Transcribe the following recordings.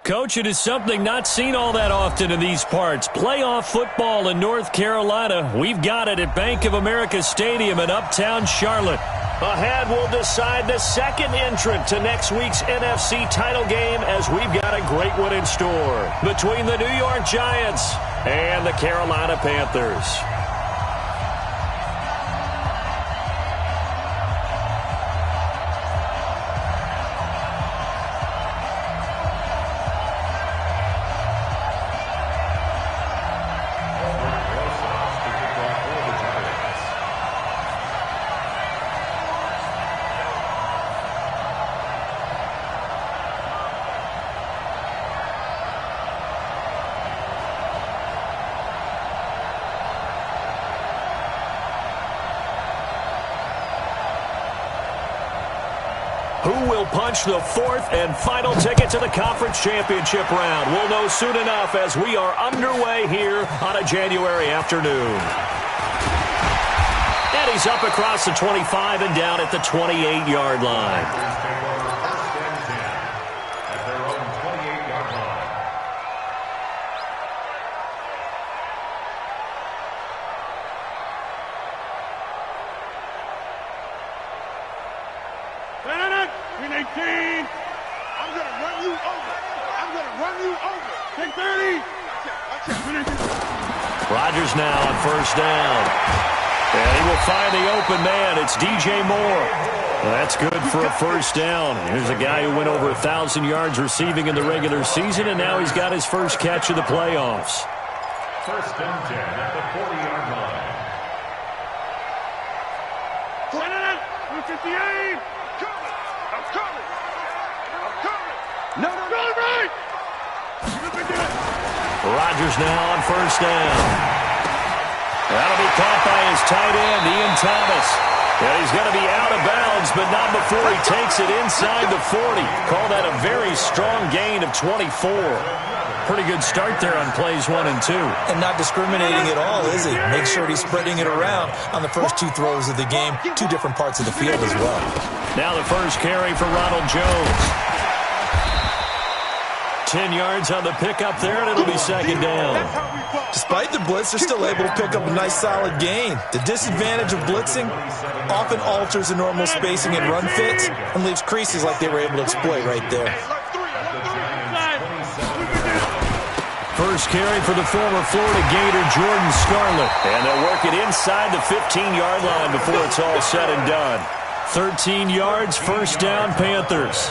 Coach, it is something not seen all that often in these parts. Playoff football in North Carolina. We've got it at Bank of America Stadium in Uptown Charlotte. Ahead, we'll decide the second entrant to next week's NFC title game as we've got a great one in store between the New York Giants and the Carolina Panthers. Who will punch the fourth and final ticket to the conference championship round? We'll know soon enough as we are underway here on a January afternoon. And he's up across the 25 and down at the 28-yard line. Rodgers now on first down. And he will find the open man. It's DJ Moore. That's good for a first down. Here's a guy who went over 1,000 yards receiving in the regular season, and now he's got his first catch of the playoffs. First and 10 at the 40-yard line. 58. I'm coming. No, right. Rodgers now on first down. That'll be caught by his tight end, Ian Thomas. And he's going to be out of bounds, but not before he takes it inside the 40. Call that a very strong gain of 24. Pretty good start there on plays 1 and 2. And not discriminating at all, is he? Make sure he's spreading it around on the first 2 throws of the game. 2 different parts of the field as well. Now the first carry for Ronald Jones. 10 yards on the pickup there, and it'll be second down. Despite the blitz, they're still able to pick up a nice solid gain. The disadvantage of blitzing often alters the normal spacing and run fits and leaves creases like they were able to exploit right there. First carry for the former Florida Gator, Jordan Scarlett. And they'll work it inside the 15-yard line before it's all said and done. 13 yards, first down, Panthers.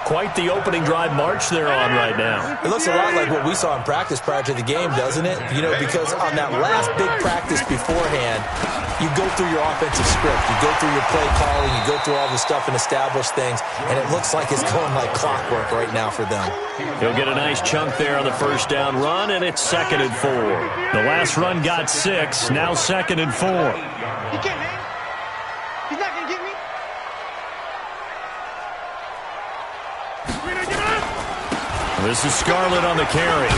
Quite the opening drive march they're on right now. It looks a lot like what we saw in practice prior to the game, doesn't it? You know, because on that last big practice beforehand, you go through your offensive script. You go through your play calling. You go through all the stuff and establish things. And it looks like it's going like clockwork right now for them. He'll get a nice chunk there on the first down run, and it's 2nd and 4. The last run got 6, now 2nd and 4. He can't hang. He's not going to get me. This is Scarlett on the carry.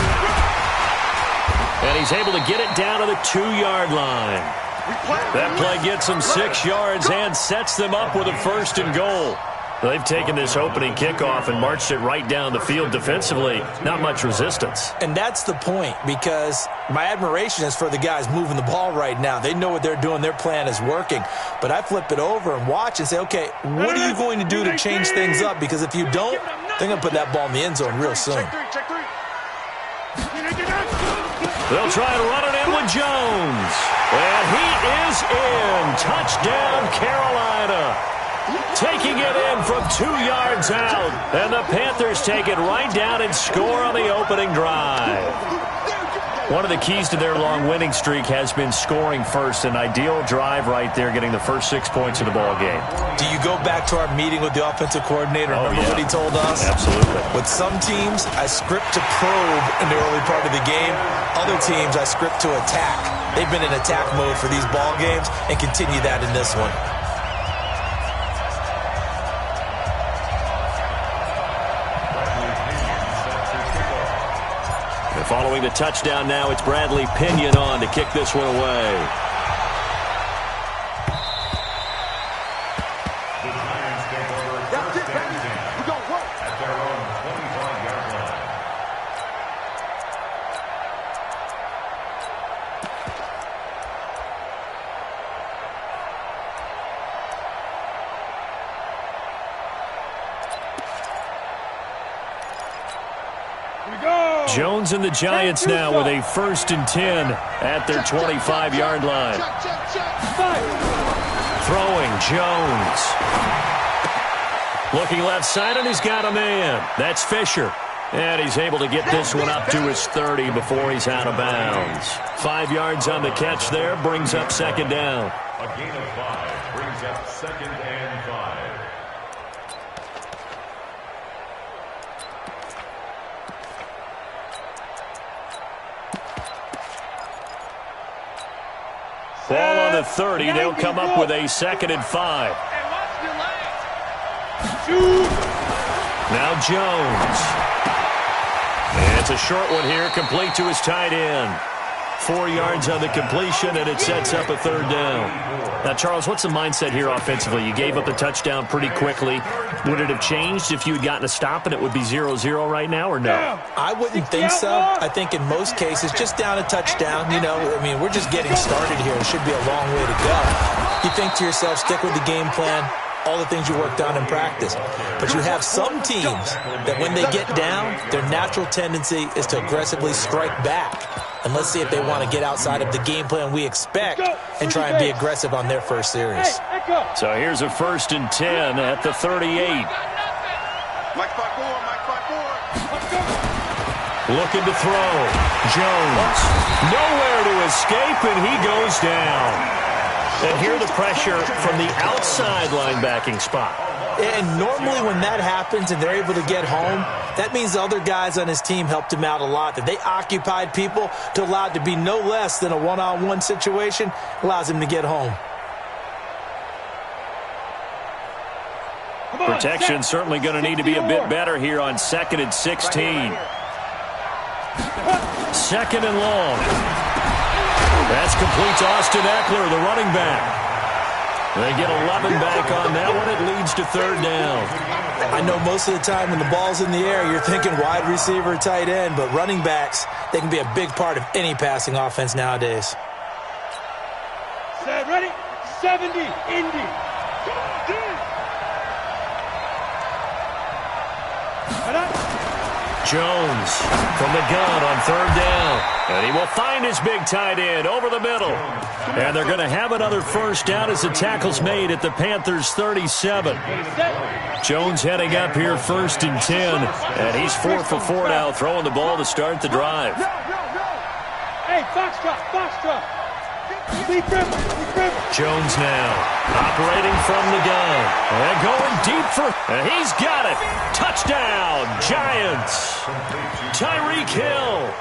And he's able to get it down to the 2-yard line. That play gets them 6 yards and sets them up with a 1st and goal. They've taken this opening kickoff and marched it right down the field defensively. Not much resistance. And that's the point, because my admiration is for the guys moving the ball right now. They know what they're doing. Their plan is working. But I flip it over and watch and say, okay, what are you going to do to change things up? Because if you don't, they're going to put that ball in the end zone real soon. They'll try to run it in with Jones. And he is in. Touchdown, Carolina. Taking it in from 2 yards out. And the Panthers take it right down and score on the opening drive. One of the keys to their long winning streak has been scoring first. An ideal drive right there, getting the first 6 points of the ball game. Do you go back to our meeting with the offensive coordinator? Remember what he told us? Absolutely. With some teams, I script to probe in the early part of the game. Other teams, I script to attack. They've been in attack mode for these ball games and continue that in this one. Following the touchdown now, it's Bradley Pinion on to kick this one away. The Giants take over first and 10 at their own 25-yard line. Jones and the Giants now with a 1st and 10 at their 25-yard line. Throwing, Jones. Looking left side, and he's got a man. That's Fisher. And he's able to get this one up to his 30 before he's out of bounds. 5 yards on the catch there, brings up 2nd down. A gain of 5 brings up 2nd and 5. Ball on the 30. They'll come up with a 2nd and 5. Now Jones. And it's a short one here, complete to his tight end. 4 yards on the completion, and it sets up a 3rd down. Now, Charles, what's the mindset here offensively? You gave up the touchdown pretty quickly. Would it have changed if you had gotten a stop and it would be 0-0 right now, or no? I wouldn't think so. I think in most cases, just down a touchdown, you know, I mean, we're just getting started here. It should be a long way to go. You think to yourself, stick with the game plan, all the things you worked on in practice. But you have some teams that when they get down, their natural tendency is to aggressively strike back. And let's see if they want to get outside of the game plan we expect and try and be aggressive on their first series. So here's a 1st and 10 at the 38. Looking to throw. Jones. Nowhere to escape, and he goes down. And here the pressure from the outside linebacking spot. And normally when that happens and they're able to get home, that means the other guys on his team helped him out a lot. That they occupied people to allow it to be no less than a one-on-one situation, allows him to get home. Protection certainly going to need to be a bit better here on 2nd and 16. 2nd and long. That's complete to Austin Eckler, the running back. They get 11 back on that one. It leads to 3rd down. I know most of the time when the ball's in the air, you're thinking wide receiver, tight end, but running backs, they can be a big part of any passing offense nowadays. Set, ready? 70, Indy. Jones from the gun on 3rd down. And he will find his big tight end over the middle. And they're going to have another 1st down as the tackle's made at the Panthers' 37. Jones heading up here 1st and 10. And he's 4 for 4 now, throwing the ball to start the drive. Hey, foxtrot. Jones now operating from the gun. And going deep for... And he's got it. Touchdown, Giants. Tyreek Hill,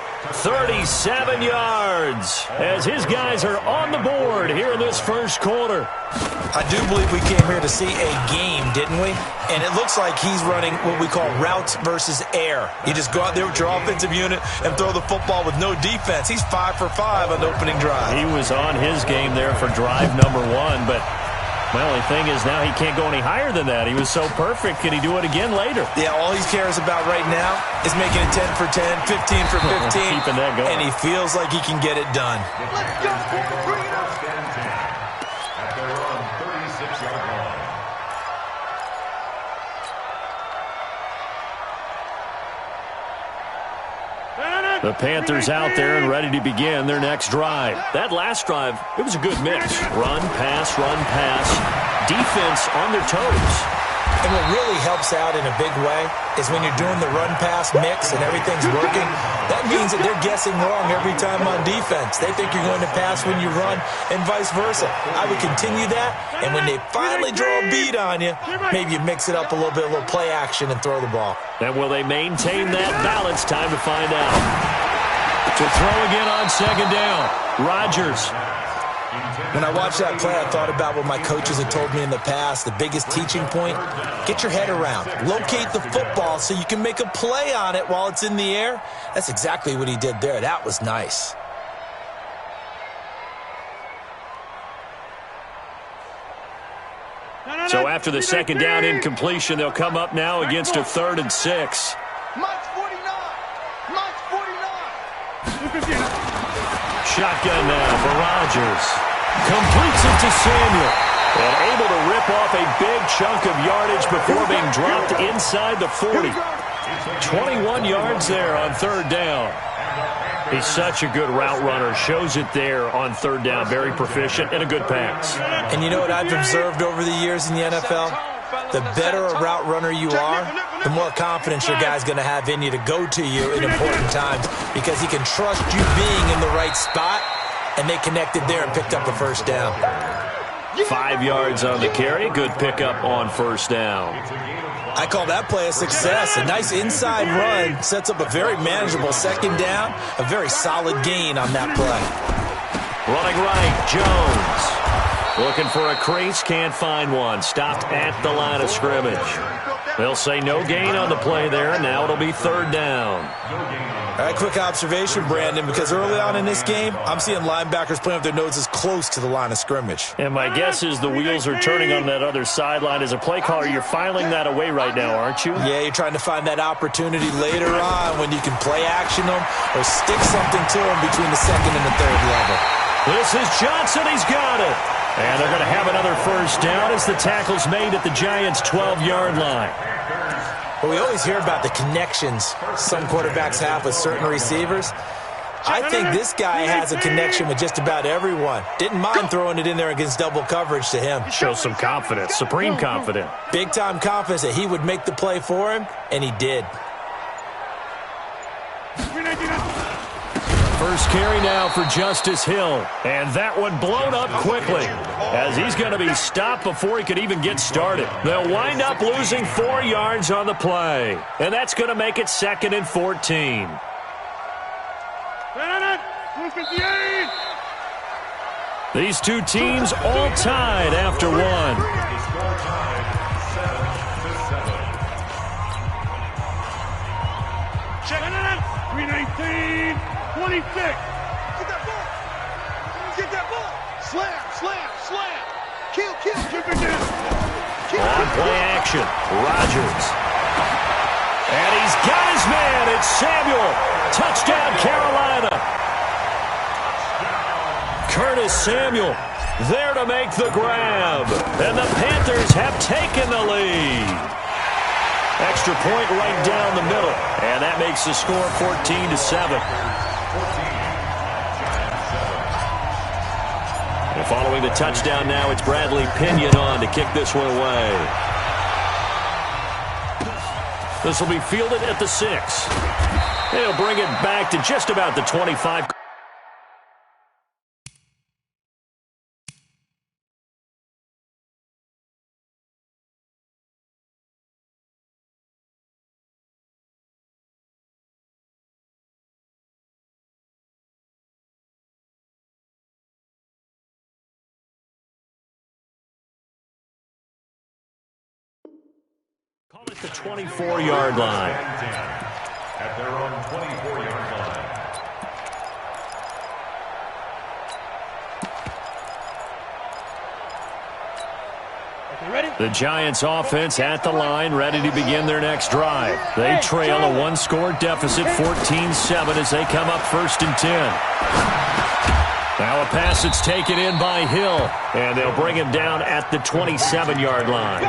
37 yards, as his guys are on the board here in this 1st quarter. I do believe we came here to see a game, didn't we? And it looks like he's running what we call routes versus air. You just go out there with your offensive unit and throw the football with no defense. He's 5 for 5 on the opening drive. He was on his game there for drive number 1, but my only thing is now he can't go any higher than that. He was so perfect. Can he do it again later? Yeah, all he cares about right now is making it 10 for 10, 15 for 15. Keeping that going. And he feels like he can get it done. Let's go. Bring it up. At their own 36-yard line. The Panthers out there and ready to begin their next drive. That last drive, it was a good mix. Run, pass, defense on their toes. And what really helps out in a big way is when you're doing the run-pass mix and everything's working, that means that they're guessing wrong every time on defense. They think you're going to pass when you run and vice versa. I would continue that, and when they finally draw a bead on you, maybe you mix it up a little bit, a little play action, and throw the ball. And will they maintain that balance? Time to find out. To throw again on 2nd down, Rodgers. When I watched that play, I thought about what my coaches had told me in the past. The biggest teaching point, get your head around. Locate the football so you can make a play on it while it's in the air. That's exactly what he did there. That was nice. So after the 2nd down incompletion, they'll come up now against a 3rd and 6. Mike's 49. Shotgun now for Rodgers. Completes it to Samuel. And able to rip off a big chunk of yardage before being dropped inside the 40. 21 yards there on third down. He's such a good route runner. Shows it there on third down. Very proficient and a good pass. And you know what I've observed over the years in the NFL? The better a route runner you are, the more confidence your guy's going to have in you to go to you in important times because he can trust you being in the right spot, and they connected there and picked up a first down. 5 yards on the carry. Good pickup on first down. I call that play a success. A nice inside run sets up a very manageable second down, a very solid gain on that play. Running right, Jones. Looking for a crease, can't find one. Stopped at the line of scrimmage. They'll say no gain on the play there. Now it'll be third down. All right, quick observation, Brandon, because early on in this game, I'm seeing linebackers playing with their noses close to the line of scrimmage. And my guess is the wheels are turning on that other sideline. As a play caller, you're filing that away right now, aren't you? Yeah, you're trying to find that opportunity later on when you can play action them or stick something to them between the second and the third level. This is Johnson. He's got it. And they're going to have another first down as the tackle's made at the Giants' 12-yard line. Well, we always hear about the connections some quarterbacks have with certain receivers. I think this guy has a connection with just about everyone. Didn't mind throwing it in there against double coverage to him. Shows some confidence, supreme confidence. Big-time confidence that he would make the play for him, and he did. First carry now for Justice Hill. And that one blown up quickly as he's going to be stopped before he could even get started. They'll wind up losing 4 yards on the play. And that's going to make it 2nd and 14. These two teams all tied after one. Check it out. 319, 26. Get that ball. Get that ball. Slam, slam, slam. Kill, kill. Keep it down. On play action, Rodgers. And he's got his man. It's Samuel. Touchdown, Carolina. Curtis Samuel there to make the grab. And the Panthers have taken the lead. Extra point right down the middle. And that makes the score 14-7. And following the touchdown now, it's Bradley Pinion on to kick this one away. This will be fielded at the 6. They'll bring it back to just about the 25. Call it the 24-yard line. At their own 24-yard line. The Giants offense at the line, ready to begin their next drive. They trail a one-score deficit, 14-7, as they come up 1st and 10. Now a pass that's taken in by Hill, and they'll bring him down at the 27-yard line.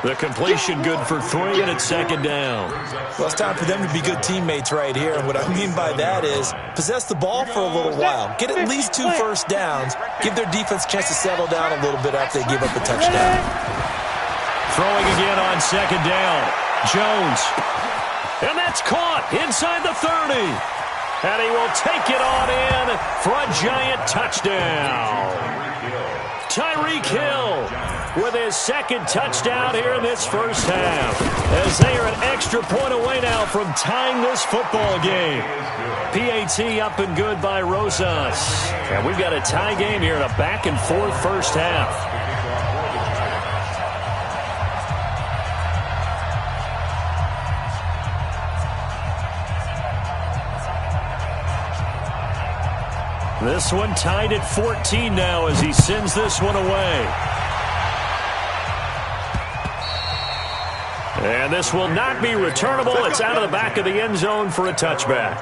The completion good for 3, and it's 2nd down. Well, it's time for them to be good teammates right here, and what I mean by that is possess the ball for a little while. Get at least 2 first downs. Give their defense a chance to settle down a little bit after they give up a touchdown. Throwing again on 2nd down. Jones. And that's caught inside the 30. And he will take it on in for a Giant touchdown. Tyreek Hill with his 2nd touchdown here in this first half. As they are an extra point away now from tying this football game. PAT up and good by Rosas. And we've got a tie game here in a back-and-forth first half. This one tied at 14 now as he sends this one away. And this will not be returnable. It's out of the back of the end zone for a touchback.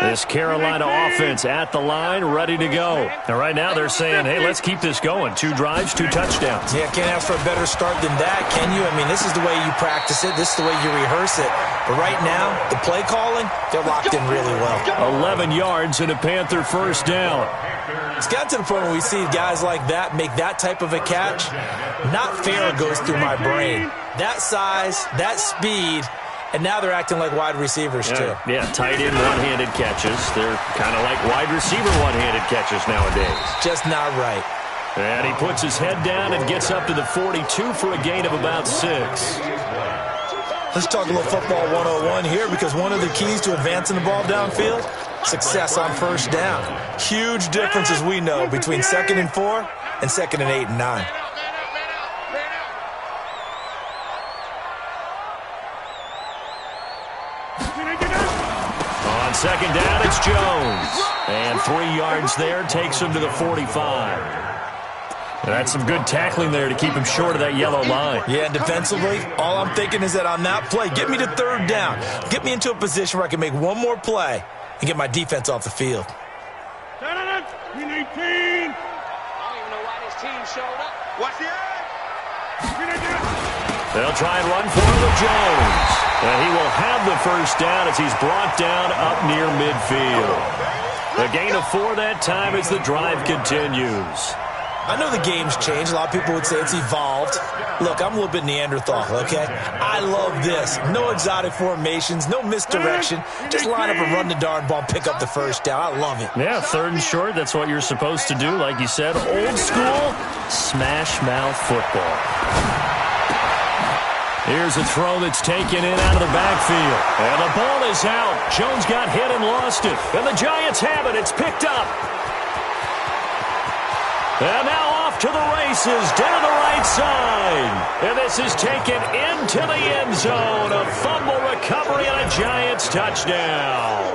This Carolina offense at the line, ready to go. And right now they're saying, hey, let's keep this going. 2 drives, 2 touchdowns. Yeah, can't ask for a better start than that, can you? I mean, this is the way you practice it. This is the way you rehearse it. But right now, the play calling, they're locked in really well. 11 yards and a Panther first down. It's got to the point where we see guys like that make that type of a catch. Not fair goes through my brain. That size, that speed, and now they're acting like wide receivers, too. Yeah, tight end one-handed catches. They're kind of like wide receiver one-handed catches nowadays. Just not right. And he puts his head down and gets up to the 42 for a gain of about 6. Let's talk a little football 101 here, because one of the keys to advancing the ball downfield, success on first down. Huge difference, as we know, between 2nd and 4 and 2nd and 8 and 9. On 2nd down, it's Jones. And 3 yards there takes him to the 45. And that's some good tackling there to keep him short of that yellow line. Yeah, and defensively, all I'm thinking is that on that play, get me to 3rd down. Get me into a position where I can make one more play and get my defense off the field. 18. I don't even know why this team showed up. Watch the They'll try and run for it with Jones. And he will have the first down as he's brought down up near midfield. A gain of 4 that time as the drive continues. I know the game's changed. A lot of people would say it's evolved. Look, I'm a little bit Neanderthal, okay? I love this. No exotic formations, no misdirection. Just line up and run the darn ball, pick up the first down. I love it. Yeah, 3rd and short, that's what you're supposed to do. Like you said, old school, smash mouth football. Here's a throw that's taken in out of the backfield. And the ball is out. Jones got hit and lost it. And the Giants have it. It's picked up. And now off to the races, down the right side. And this is taken into the end zone. A fumble recovery and a Giants touchdown.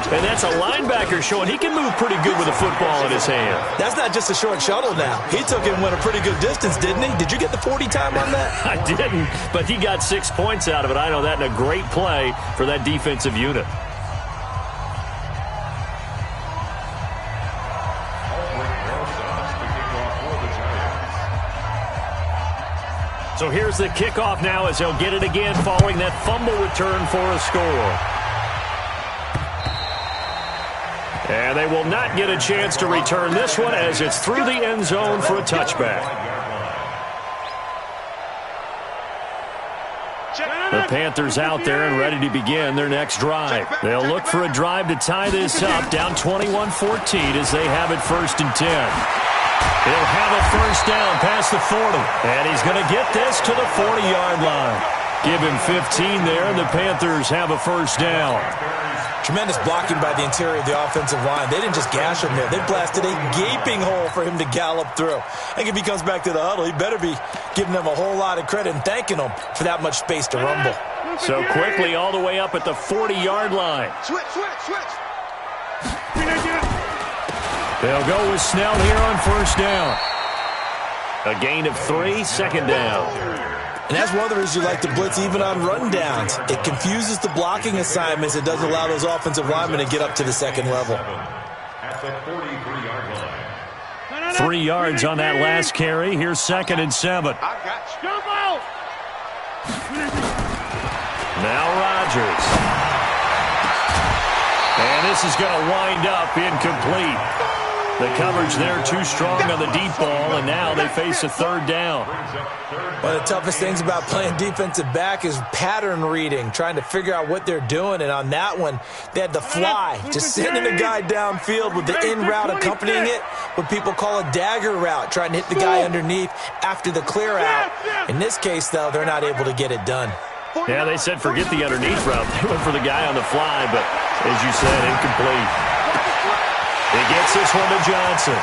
And that's a linebacker showing he can move pretty good with a football in his hand. That's not just a short shuttle now. He took it and went a pretty good distance, didn't he? Did you get the 40 time on that? I didn't, but he got 6 points out of it. I know that, and a great play for that defensive unit. So here's the kickoff now as he'll get it again following that fumble return for a score. And they will not get a chance to return this one as it's through the end zone for a touchback. The Panthers out there and ready to begin their next drive. They'll look for a drive to tie this up, down 21-14 as they have it 1st and 10. He'll have a first down past the 40. And he's going to get this to the 40-yard line. Give him 15 there, and the Panthers have a first down. Tremendous blocking by the interior of the offensive line. They didn't just gash him there. They blasted a gaping hole for him to gallop through. I think if he comes back to the huddle, he better be giving them a whole lot of credit and thanking them for that much space to rumble. So quickly all the way up at the 40-yard line. Switch. They'll go with Snell here on first down. A gain of 3, 2nd down. And that's one of the reasons you like to blitz even on run downs. It confuses the blocking assignments. It doesn't allow those offensive linemen to get up to the 2nd level. At the 43-yard line. 3 yards on that last carry. Here's 2nd and 7. I got you. Jump out. Now Rodgers. And this is going to wind up incomplete. The coverage there too strong on the deep ball, and now they face a 3rd down. One of the toughest things about playing defensive back is pattern reading, trying to figure out what they're doing. And on that one, they had the fly, just sending a guy downfield with the in route accompanying it, what people call a dagger route, trying to hit the guy underneath after the clear out. In this case, though, they're not able to get it done. Yeah, they said forget the underneath route. They went for the guy on the fly, but as you said, incomplete. He gets this one to Johnson.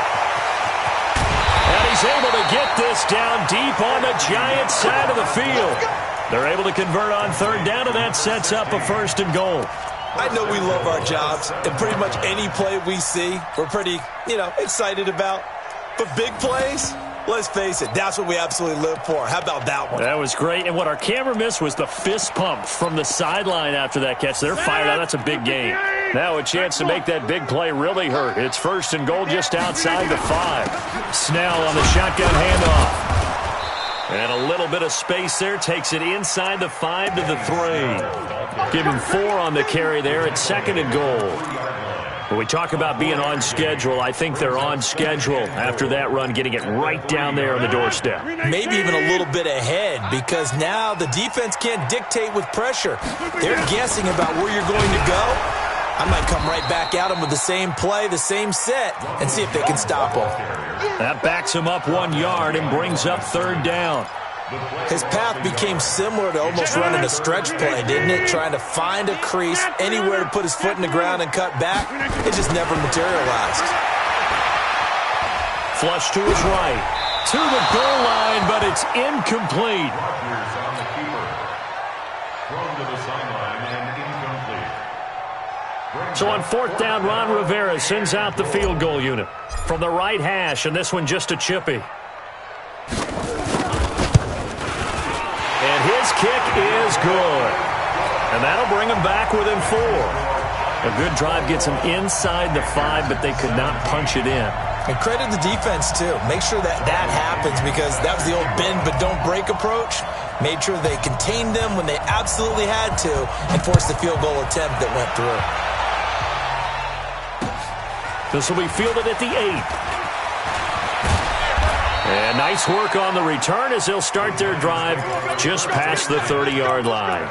And he's able to get this down deep on the Giants side of the field. They're able to convert on 3rd down, and that sets up a 1st and goal. I know we love our jobs, and pretty much any play we see, we're pretty, excited about. But big plays, Let's face it, that's what we absolutely live for. How about that one? That was great. And what our camera missed was the fist pump from the sideline after that catch. They're fired out. That's a big game. Now a chance to make that big play really hurt. It's 1st and goal just outside the 5. Snell on the shotgun handoff. And a little bit of space there. Takes it inside the 5 to the 3. Give him 4 on the carry there at 2nd and goal. When we talk about being on schedule, I think they're on schedule after that run, getting it right down there on the doorstep. Maybe even a little bit ahead, because now the defense can't dictate with pressure. They're guessing about where you're going to go. I might come right back at them with the same play, the same set, and see if they can stop them. That backs him up 1 yard and brings up 3rd down. His path became similar to almost running a stretch play, didn't it? Trying to find a crease, anywhere to put his foot in the ground and cut back. It just never materialized. Flush to his right. To the goal line, but it's incomplete. So on 4th down, Ron Rivera sends out the field goal unit from the right hash, and this one just a chippy. And his kick is good. And that'll bring him back within 4. A good drive gets him inside the 5, but they could not punch it in. And credit the defense, too. Make sure that happens, because that was the old bend but don't break approach. Made sure they contained them when they absolutely had to and forced the field goal attempt that went through. This will be fielded at the 8. And nice work on the return as they'll start their drive just past the 30-yard line.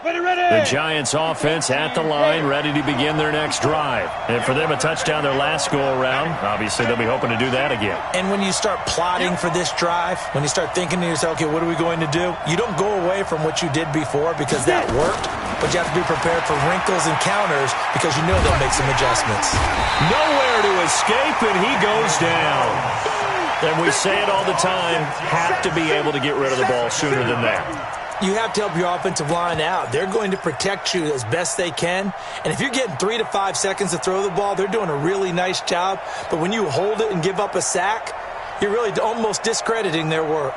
The Giants offense at the line, ready to begin their next drive. And for them, a touchdown their last go-around. Obviously, they'll be hoping to do that again. And when you start plotting for this drive, when you start thinking to yourself, okay, what are we going to do? You don't go away from what you did before because that worked, but you have to be prepared for wrinkles and counters because you know they'll make some adjustments. Nowhere to escape, and he goes down. And we say it all the time, have to be able to get rid of the ball sooner than that. You have to help your offensive line out. They're going to protect you as best they can. And if you're getting 3 to 5 seconds to throw the ball, they're doing a really nice job. But when you hold it and give up a sack, you're really almost discrediting their work.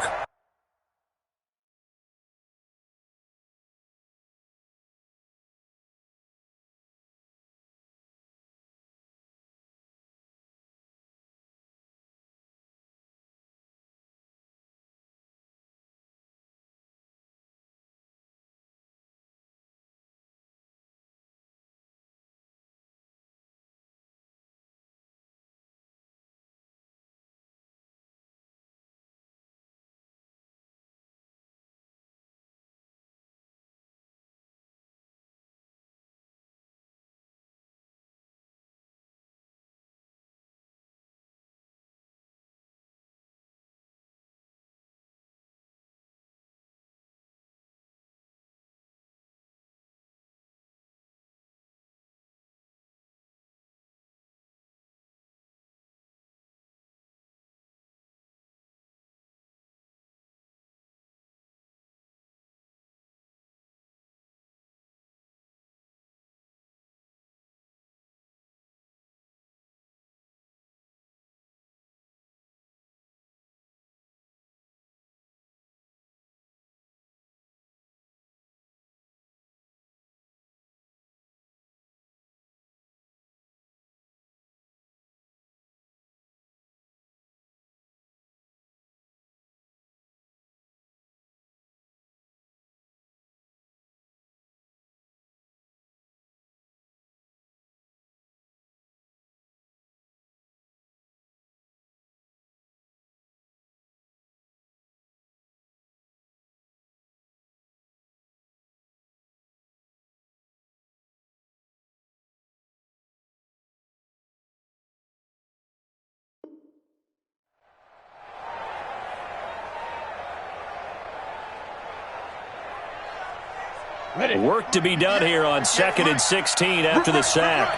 Work to be done here on 2nd and 16 after the sack.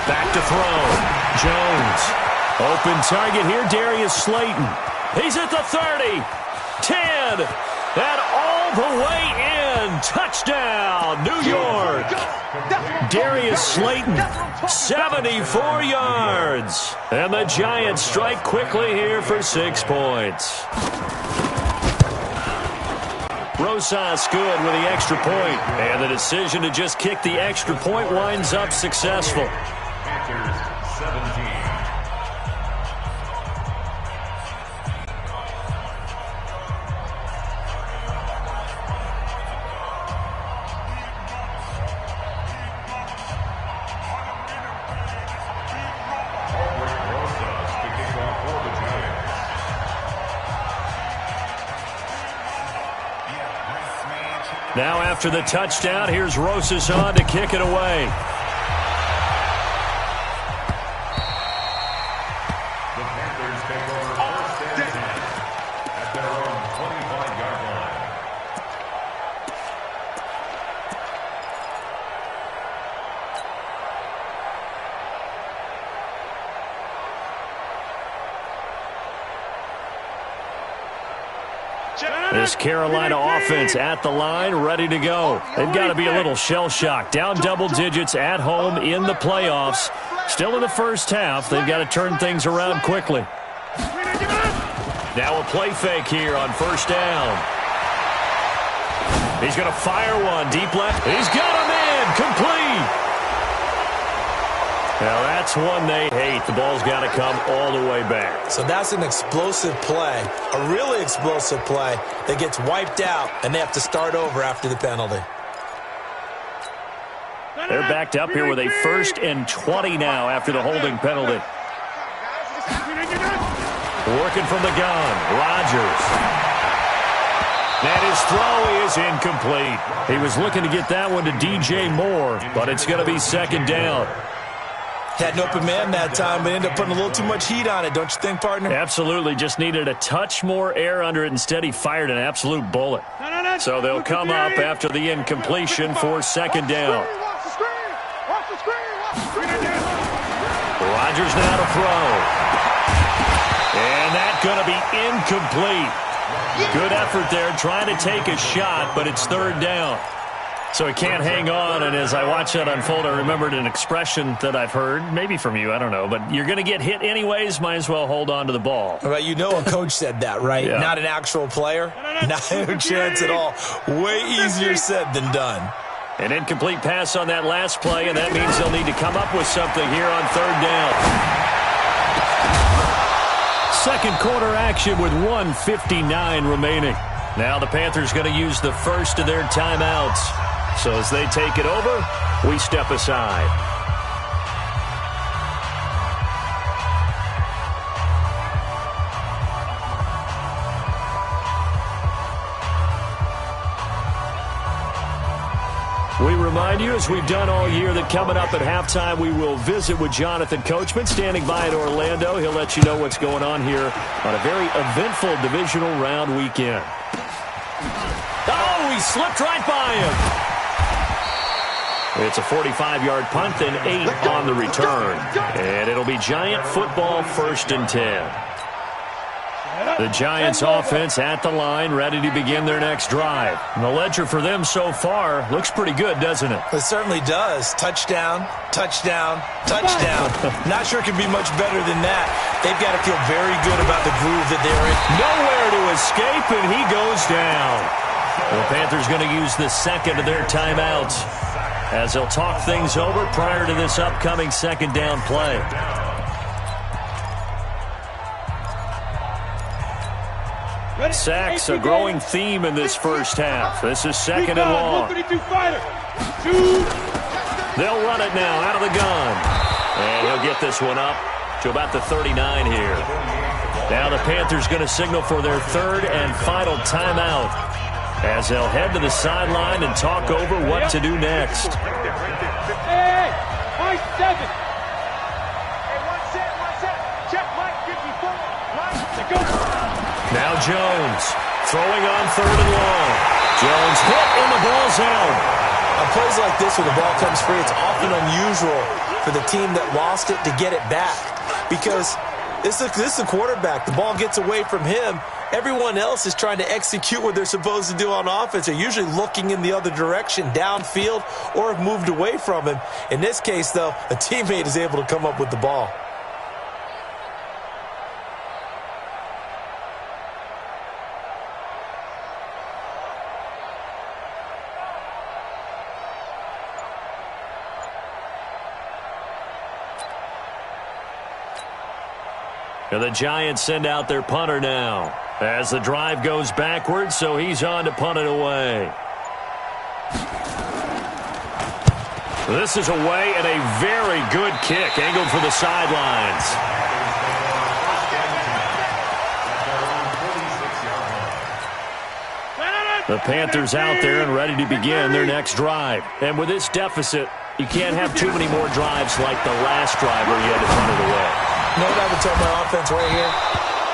Back to throw. Jones. Open target here, Darius Slayton. He's at the 30, 10, and all the way in. Touchdown, New York. Darius Slayton, 74 yards. And the Giants strike quickly here for 6 points. Rosas good with the extra point, and the decision to just kick the extra point winds up successful. Panthers 17. Now after the touchdown, here's Rosas on to kick it away. The Panthers take over first and 10 at their own 25-yard line. This Carolina offense at the line, ready to go. They've got to be a little shell-shocked. Down double digits at home in the playoffs. Still in the first half. They've got to turn things around quickly. Now a play fake here on first down. He's going to fire one deep left. He's got him in. Complete. Now, that's one they hate. The ball's got to come all the way back. So that's an explosive play, a really explosive play that gets wiped out, and they have to start over after the penalty. They're backed up here with a 1st and 20 now after the holding penalty. Working from the gun, Rodgers. And his throw is incomplete. He was looking to get that one to DJ Moore, but it's going to be 2nd down. Had an open man that time, but ended up putting a little too much heat on it, don't you think, partner? Absolutely. Just needed a touch more air under it. Instead, he fired an absolute bullet. So they'll come up after the incompletion for 2nd down. Rodgers now to throw. And that's going to be incomplete. Good effort there, trying to take a shot, but it's 3rd down. So he can't hang on, and as I watch that unfold, I remembered an expression that I've heard, maybe from you, I don't know, but you're going to get hit anyways, might as well hold on to the ball. Well, you know a coach said that, right? Yeah. Not an actual player. Not a chance at all. Way easier said than done. An incomplete pass on that last play, and that means they'll need to come up with something here on 3rd down. 2nd quarter action with 1:59 remaining. Now the Panthers going to use the first of their timeouts. So as they take it over, we step aside. We remind you, as we've done all year, that coming up at halftime, we will visit with Jonathan Coachman, standing by in Orlando. He'll let you know what's going on here on a very eventful divisional round weekend. Oh, he slipped right by him. It's a 45-yard punt, then 8 on the return. And it'll be Giant football, 1st and 10. The Giants offense at the line, ready to begin their next drive. And the ledger for them so far looks pretty good, doesn't it? It certainly does. Touchdown, touchdown, touchdown. Not sure it can be much better than that. They've got to feel very good about the groove that they're in. Nowhere to escape, and he goes down. The Panthers going to use the 2nd of their timeouts as they'll talk things over prior to this upcoming 2nd down play. Sacks, a growing theme in this first half. This is 2nd and long. They'll run it now out of the gun. And he'll get this one up to about the 39 here. Now the Panthers going to signal for their 3rd and final timeout as they'll head to the sideline and talk over what to do next. Hey, Mike 7. Hey, 1 set. Check Mike 54. Mike, go. Now Jones throwing on 3rd and long. Jones hit and the ball's out. On plays like this where the ball comes free, it's often unusual for the team that lost it to get it back because This is a quarterback. The ball gets away from him. Everyone else is trying to execute what they're supposed to do on offense. They're usually looking in the other direction, downfield, or have moved away from him. In this case, though, a teammate is able to come up with the ball. And the Giants send out their punter now as the drive goes backwards, so he's on to punt it away. This is away and a very good kick angled for the sidelines. The Panthers out there and ready to begin their next drive. And with this deficit, you can't have too many more drives like the last drive where you had to punt it away. You know what I would tell my offense right here?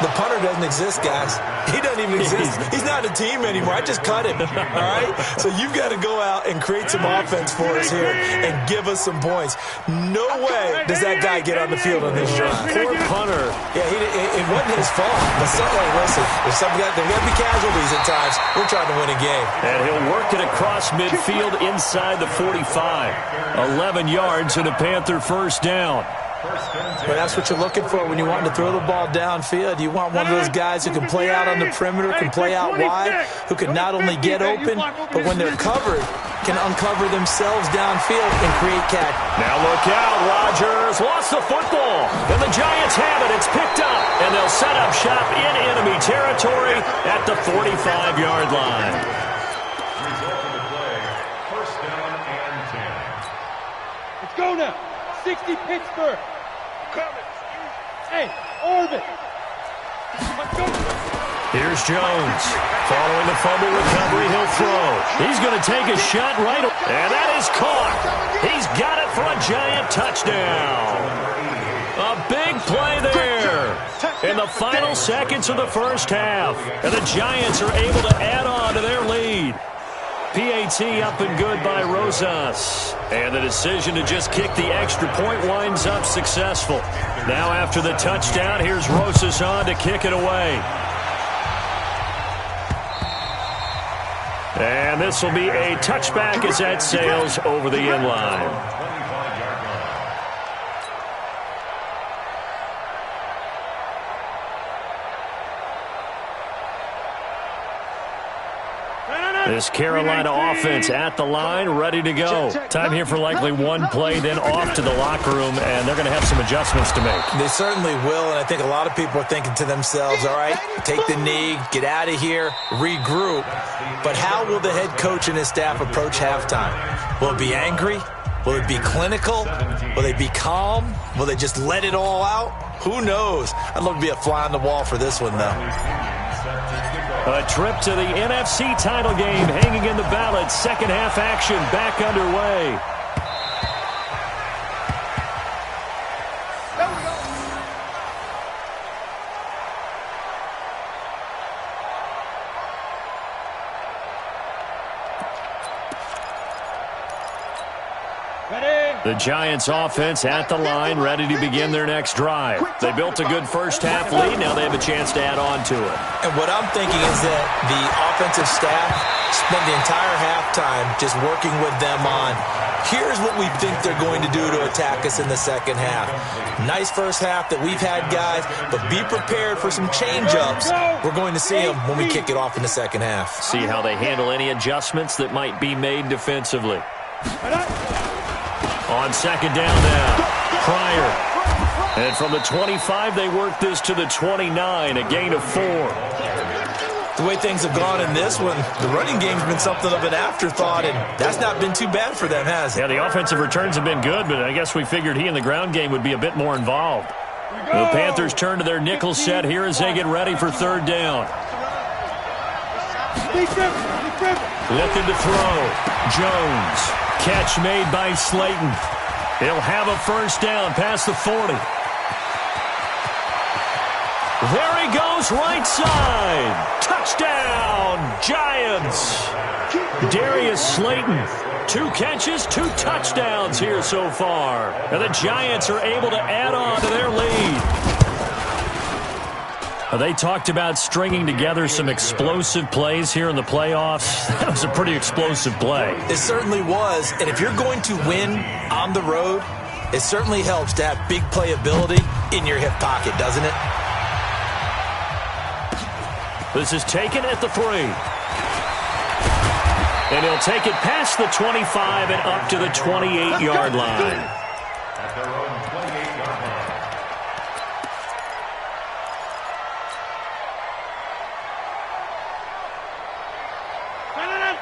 The punter doesn't exist, guys. He doesn't even exist. He's not a team anymore. I just cut him, all right? So you've got to go out and create some offense for us here and give us some points. No way does that guy get on the field on this drive. Poor punter. Yeah, it wasn't his fault. But listen, there's got to be casualties at times. We're trying to win a game. And he'll work it across midfield inside the 45. 11 yards and a Panther first down. But that's what you're looking for when you want to throw the ball downfield. You want one of those guys who can play out on the perimeter, can play out wide, who can not only get open, but when they're covered, can uncover themselves downfield and create catch. Now look out, Rodgers lost the football, and the Giants have it. It's picked up, and they'll set up shop in enemy territory at the 45-yard line. Result of the play, first down and 10. Let's go now. 60 Pittsburgh. Hey, Orbit. Here's Jones. Following the fumble recovery, he'll throw. He's going to take a shot right, and that is caught. He's got it for a Giant touchdown. A big play there in the final seconds of the first half. And the Giants are able to add on to their lead. PAT up and good by Rosas. And the decision to just kick the extra point winds up successful. Now after the touchdown, here's Rosas on to kick it away. And this will be a touchback as that sails over the end line. This Carolina offense at the line, ready to go. Time here for likely one play, then off to the locker room, and they're going to have some adjustments to make. They certainly will, and I think a lot of people are thinking to themselves, all right, take the knee, get out of here, regroup. But how will the head coach and his staff approach halftime? Will it be angry? Will it be clinical? Will they be calm? Will they just let it all out? Who knows? I'd love to be a fly on the wall for this one, though. A trip to the NFC title game hanging in the balance. Second half action back underway. The Giants offense at the line, ready to begin their next drive. They built a good first half lead. Now they have a chance to add on to it. And what I'm thinking is that the offensive staff spent the entire halftime just working with them on, here's what we think they're going to do to attack us in the second half. Nice first half that we've had, guys, but be prepared for some change-ups. We're going to see them when we kick it off in the second half. See how they handle any adjustments that might be made defensively. On second down now, Pryor. And from the 25, they work this to the 29, a gain of 4. The way things have gone in this one, the running game's been something of an afterthought, and that's not been too bad for them, has it? Yeah, the offensive returns have been good, but I guess we figured he in the ground game would be a bit more involved. The Panthers turn to their nickel set here as they get ready for third down. Looking to throw. Jones. Catch made by Slayton. He'll have a first down past the 40. There he goes, right side. Touchdown, Giants. Darius Slayton. 2 catches, 2 touchdowns here so far. And the Giants are able to add on to their lead. They talked about stringing together some explosive plays here in the playoffs. That was a pretty explosive play. It certainly was, and if you're going to win on the road, it certainly helps to have big playability in your hip pocket, doesn't it? This is taken at the 3. And he'll take it past the 25 and up to the 28-yard line. At their own 28-yard line.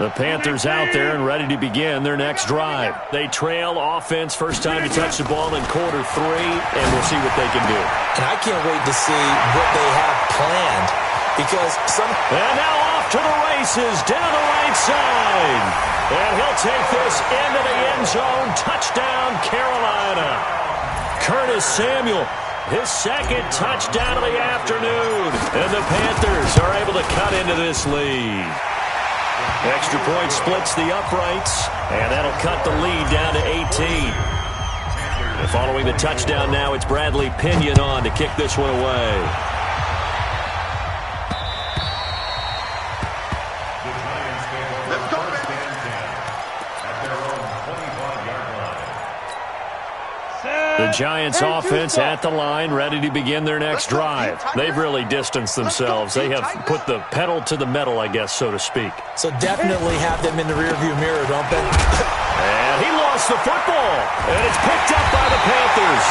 The Panthers out there and ready to begin their next drive. They trail offense, first time to touch the ball in quarter 3, and we'll see what they can do. And I can't wait to see what they have planned, because some... And now off to the races, down the right side. And he'll take this into the end zone. Touchdown, Carolina. Curtis Samuel, his second touchdown of the afternoon. And the Panthers are able to cut into this lead. Extra point splits the uprights, and that'll cut the lead down to 18. And following the touchdown now, it's Bradley Pinion on to kick this one away. Let's go, man. At their own 25-yard line. The Giants offense at the line, ready to begin their next drive. They've really distanced themselves. They have put the pedal to the metal, I guess, so to speak. So definitely have them in the rearview mirror, don't they? And he lost the football, and it's picked up by the Panthers.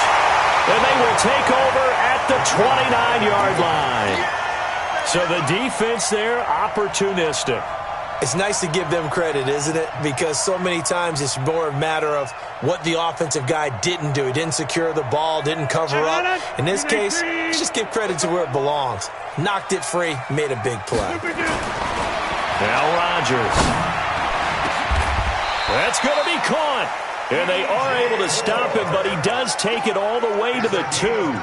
And they will take over at the 29-yard line. So the defense there, opportunistic. It's nice to give them credit, isn't it? Because so many times it's more a matter of what the offensive guy didn't do. He didn't secure the ball, didn't cover up. In this case, just give credit to where it belongs. Knocked it free, made a big play. Now Rodgers. That's going to be caught. And they are able to stop him, but he does take it all the way to the 2.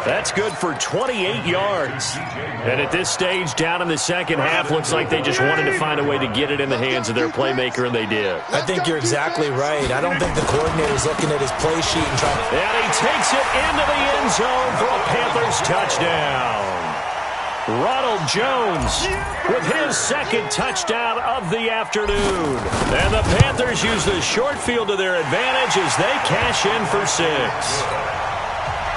That's good for 28 yards. And at this stage, down in the second half, looks like they just wanted to find a way to get it in the hands of their playmaker, and they did. I think you're exactly right. I don't think the coordinator's looking at his play sheet and trying to... And he takes it into the end zone for a Panthers touchdown. Ronald Jones with his second touchdown of the afternoon. And the Panthers use the short field to their advantage as they cash in for 6.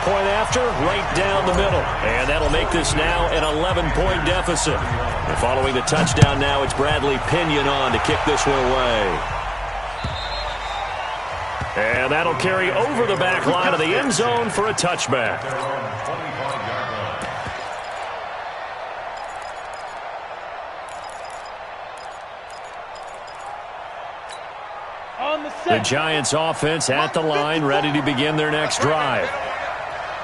Point after, right down the middle. And that'll make this now an 11-point deficit. And following the touchdown now, it's Bradley Pinion on to kick this one away. And that'll carry over the back line of the end zone for a touchback. The Giants offense at the line, ready to begin their next drive.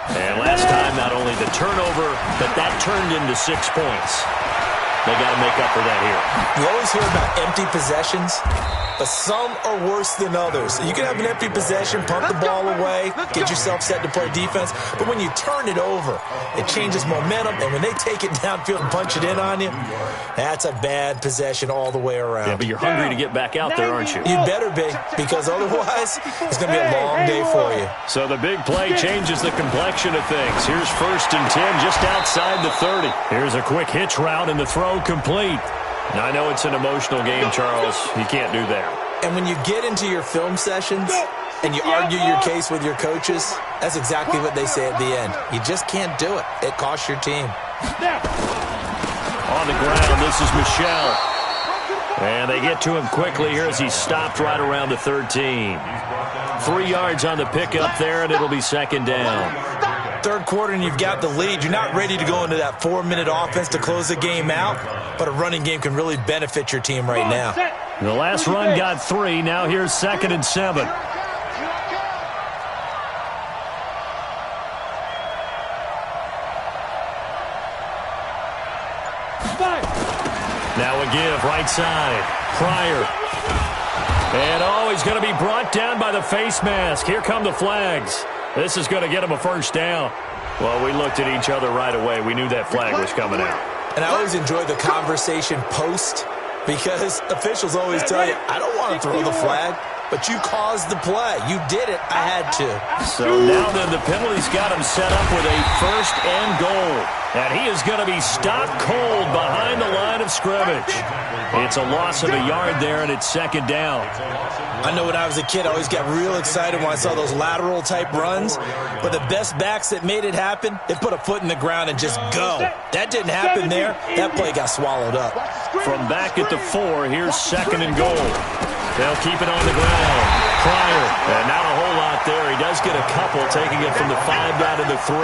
And last time, not only the turnover, but that turned into 6 points. They got to make up for that here. You always hear about empty possessions, but some are worse than others. You can have an empty possession, punt the ball away, get yourself set to play defense, but when you turn it over, it changes momentum, and when they take it downfield and punch it in on you, that's a bad possession all the way around. Yeah, but you're hungry to get back out there, aren't you? You better be, because otherwise, it's going to be a long day for you. So the big play changes the complexion of things. Here's 1st and 10 just outside the 30. Here's a quick hitch route, and the throw complete. Now, I know it's an emotional game, Charles. You can't do that. And when you get into your film sessions and you argue your case with your coaches, that's exactly what they say at the end. You just can't do it. It costs your team. On the ground, this is Michel. And they get to him quickly here as he's stopped right around the 13. 3 yards on the pickup there, and it'll be 2nd down. Third quarter and you've got the lead. You're not ready to go into that 4-minute offense to close the game out, but a running game can really benefit your team right now. The last run got 3. Now here's 2nd and 7. Now a give, right side. Pryor. And he's going to be brought down by the face mask. Here come the flags. This is going to get him a 1st down. Well, we looked at each other right away. We knew that flag was coming out. And I always enjoy the conversation post, because officials always tell you, I don't want to throw the flag. but you caused the play. You did it. I had to. So now then the penalty's got him set up with a 1st and goal. And he is going to be stopped cold behind the line of scrimmage. It's a loss of a yard there, and it's 2nd down. I know when I was a kid, I always got real excited when I saw those lateral-type runs. But the best backs that made it happen, they put a foot in the ground and just go. That didn't happen there. That play got swallowed up. From back at the 4, here's 2nd and goal. They'll keep it on the ground. Pryor, and not a whole lot there. He does get a couple, taking it from the 5 down to the 3.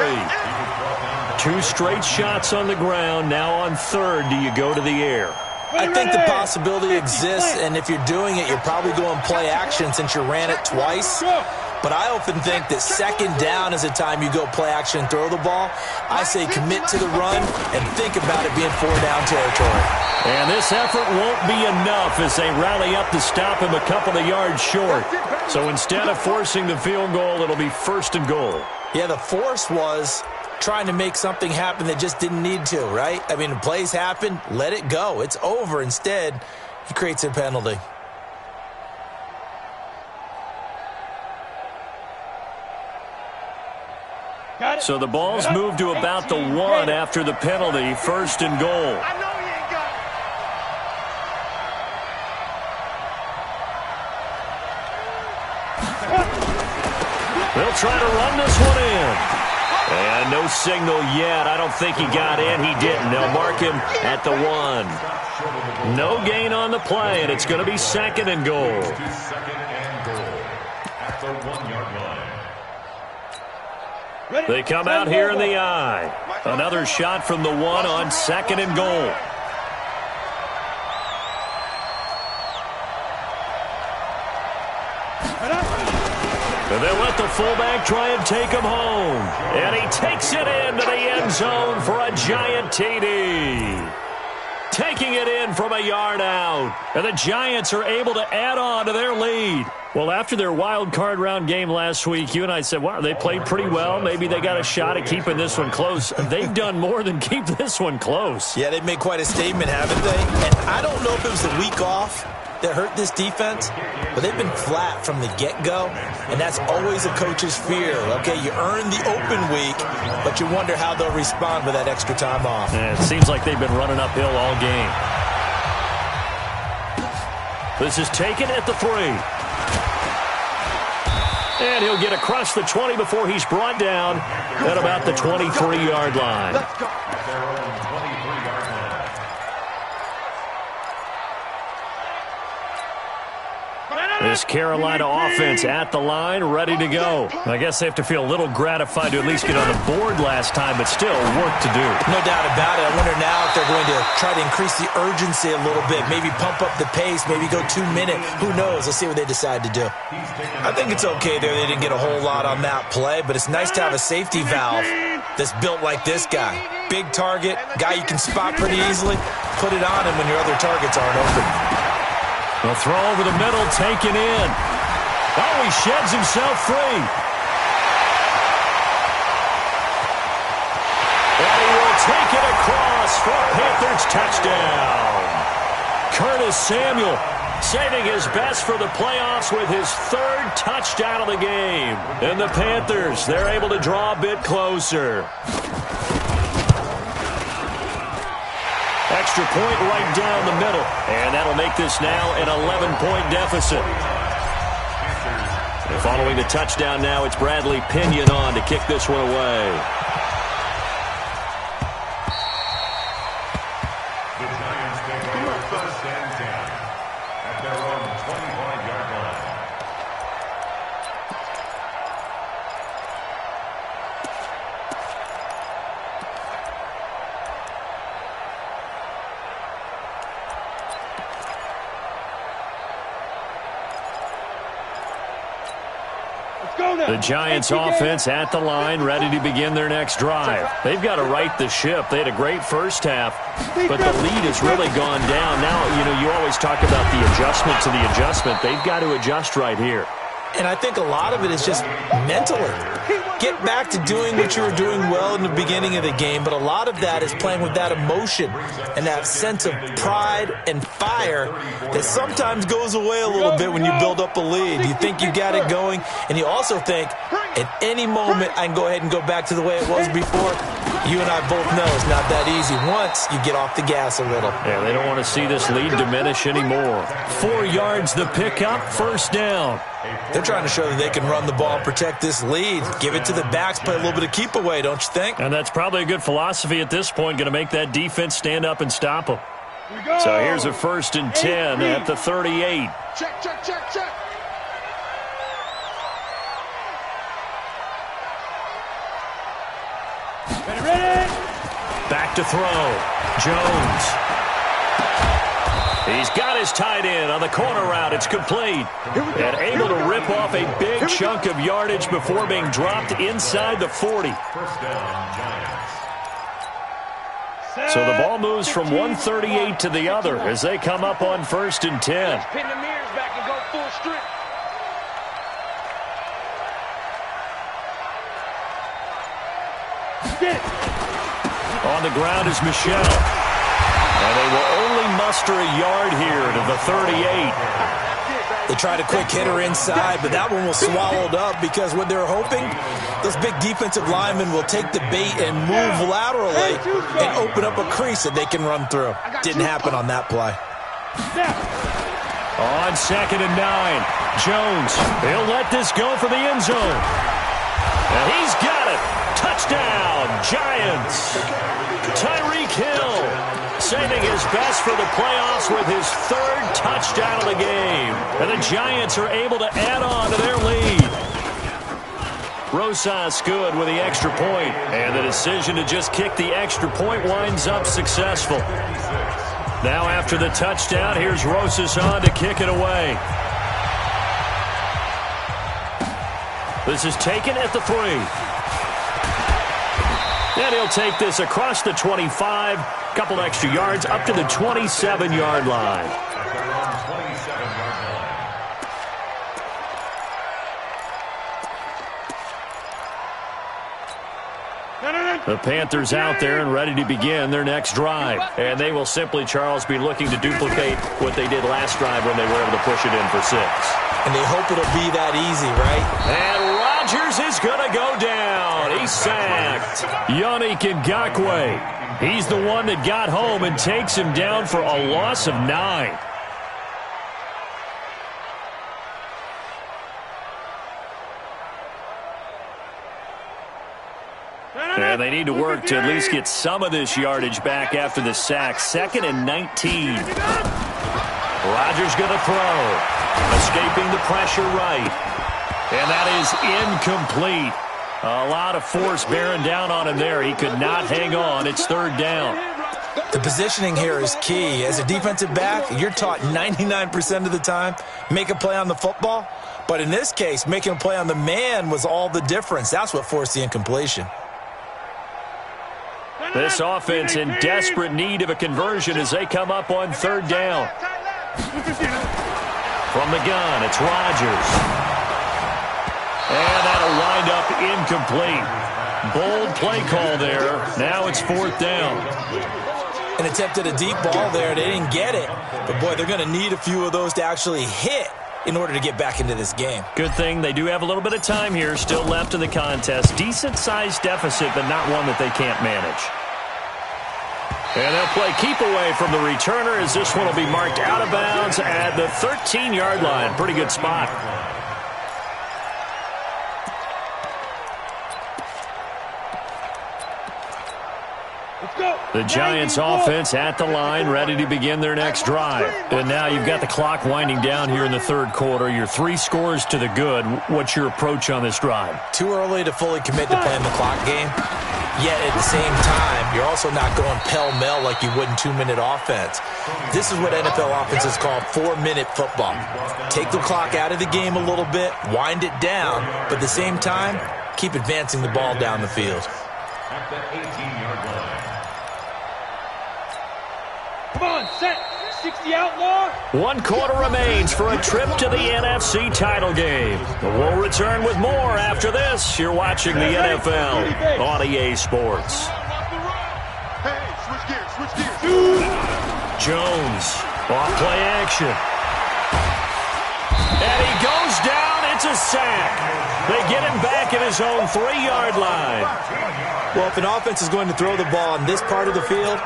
2 straight shots on the ground. Now on 3rd, do you go to the air? I think the possibility exists, and if you're doing it, you're probably going play action since you ran it twice. But I often think that 2nd down is the time you go play action and throw the ball. I say commit to the run and think about it being 4-down territory. And this effort won't be enough as they rally up to stop him a couple of yards short. So instead of forcing the field goal, it'll be 1st and goal. Yeah, the force was trying to make something happen that just didn't need to, right? I mean, plays happen, let it go. It's over. Instead, he creates a penalty. So the ball's moved to about the 1 after the penalty. 1st and goal. I know you ain't got it. They'll try to run this one in. And no signal yet. I don't think he got in. He didn't. They'll mark him at the 1. No gain on the play, and it's going to be 2nd and goal. 2nd and goal at the 1-yard line. They come out here in the I. Another shot from the 1 on 2nd and goal. And they'll let the fullback try and take him home. And he takes it into the end zone for a giant TD. Taking it in from a yard out. And the Giants are able to add on to their lead. Well, after their wild card round game last week, you and I said, wow, they played pretty well. Maybe they got a shot at keeping this one close. They've done more than keep this one close. Yeah, they've made quite a statement, haven't they? And I don't know if it was the week off that hurt this defense, but they've been flat from the get-go, and that's always a coach's fear. Okay, you earn the open week, but you wonder how they'll respond with that extra time off. And it seems like they've been running uphill all game. This is taken at the 3. And he'll get across the 20 before he's brought down at about the 23-yard line. This Carolina offense at the line, ready to go. I guess they have to feel a little gratified to at least get on the board last time, but still work to do. No doubt about it. I wonder now if they're going to try to increase the urgency a little bit, maybe pump up the pace, maybe go 2-minute. Who knows? Let's see what they decide to do. I think it's okay there. They didn't get a whole lot on that play, but it's nice to have a safety valve that's built like this guy. Big target, guy you can spot pretty easily. Put it on him when your other targets aren't open. A throw over the middle, taken in. Oh, he sheds himself free. And he will take it across for a Panthers touchdown. Curtis Samuel saving his best for the playoffs with his 3rd touchdown of the game. And the Panthers, they're able to draw a bit closer. Extra point right down the middle. And that'll make this now an 11-point deficit. And following the touchdown now, it's Bradley Pinion on to kick this one away. The Giants take over 1st and 10 at their own 25-yard line. The Giants offense at the line, ready to begin their next drive. They've got to right the ship. They had a great first half, but the lead has really gone down. Now, you always talk about the adjustment to the adjustment. They've got to adjust right here. And I think a lot of it is just mentally. Get back to doing what you were doing well in the beginning of the game, but a lot of that is playing with that emotion and that sense of pride and fire that sometimes goes away a little bit when you build up a lead. You think you got it going, and you also think at any moment I can go ahead and go back to the way it was before. You and I both know it's not that easy once you get off the gas a little. Yeah, they don't want to see this lead diminish anymore. 4 yards the pickup, first down. They're trying to show that they can run the ball and protect this lead. Give it to the backs, play a little bit of keep away, don't you think? And that's probably a good philosophy at this point, going to make that defense stand up and stop them. So here's a 1st and 10 at the 38. Check, check, check, check. Ready? Back to throw. Jones. He's got his tight end on the corner route. It's complete. And able to rip off a big chunk of yardage before being dropped inside the 40. So the ball moves from 138 to the other as they come up on 1st and 10. Pin the mirrors back and go full strip. On the ground is Michelle. And they will only muster a yard here to the 38. They tried a quick hitter inside, but that one was swallowed up because what they're hoping, those big defensive linemen will take the bait and move laterally and open up a crease that they can run through. Didn't happen on that play. On 2nd and 9, Jones. He'll let this go for the end zone. And he's got it. Touchdown, Giants. Tyreek Hill saving his best for the playoffs with his 3rd touchdown of the game. And the Giants are able to add on to their lead. Rosas good with the extra point. And the decision to just kick the extra point winds up successful. Now after the touchdown, here's Rosas on to kick it away. This is taken at the 3. And he'll take this across the 25, couple extra yards up to the 27-yard line. The Panthers out there and ready to begin their next drive. And they will simply, Charles, be looking to duplicate what they did last drive when they were able to push it in for 6. And they hope it'll be that easy, right? And Rodgers is going to go down. He's sacked. Yannick Ngakoue. He's the one that got home and takes him down for a loss of 9. And they need to work to at least get some of this yardage back after the sack. 2nd and 19. Rodgers going to throw. Escaping the pressure right. And that is incomplete. A lot of force bearing down on him there. He could not hang on. It's 3rd down. The positioning here is key. As a defensive back, you're taught 99% of the time, make a play on the football. But in this case, making a play on the man was all the difference. That's what forced the incompletion. This offense in desperate need of a conversion as they come up on 3rd down. From the gun, it's Rodgers. And that'll wind up incomplete. Bold play call there. Now it's 4th down. An attempt at a deep ball there. They didn't get it. But, boy, they're going to need a few of those to actually hit in order to get back into this game. Good thing they do have a little bit of time here still left in the contest. Decent-sized deficit, but not one that they can't manage. And they'll play keep away from the returner as this one will be marked out of bounds at the 13-yard line. Pretty good spot. The Giants offense at the line, ready to begin their next drive. And now you've got the clock winding down here in the 3rd quarter. You're 3 scores to the good. What's your approach on this drive? Too early to fully commit to playing the clock game. Yet at the same time, you're also not going pell-mell like you would in 2-minute offense. This is what NFL offenses call 4-minute football. Take the clock out of the game a little bit, wind it down, but at the same time, keep advancing the ball down the field. At the 18-yard line. Come on, set, 60 outlaw. 1 quarter remains for a trip to the NFC title game. We'll return with more after this. You're watching the NFL on EA Sports. Hey, switch gears. Jones, off play action. And he goes down. It's a sack. They get him back at his own 3-yard line. Well, if an offense is going to throw the ball on this part of the field,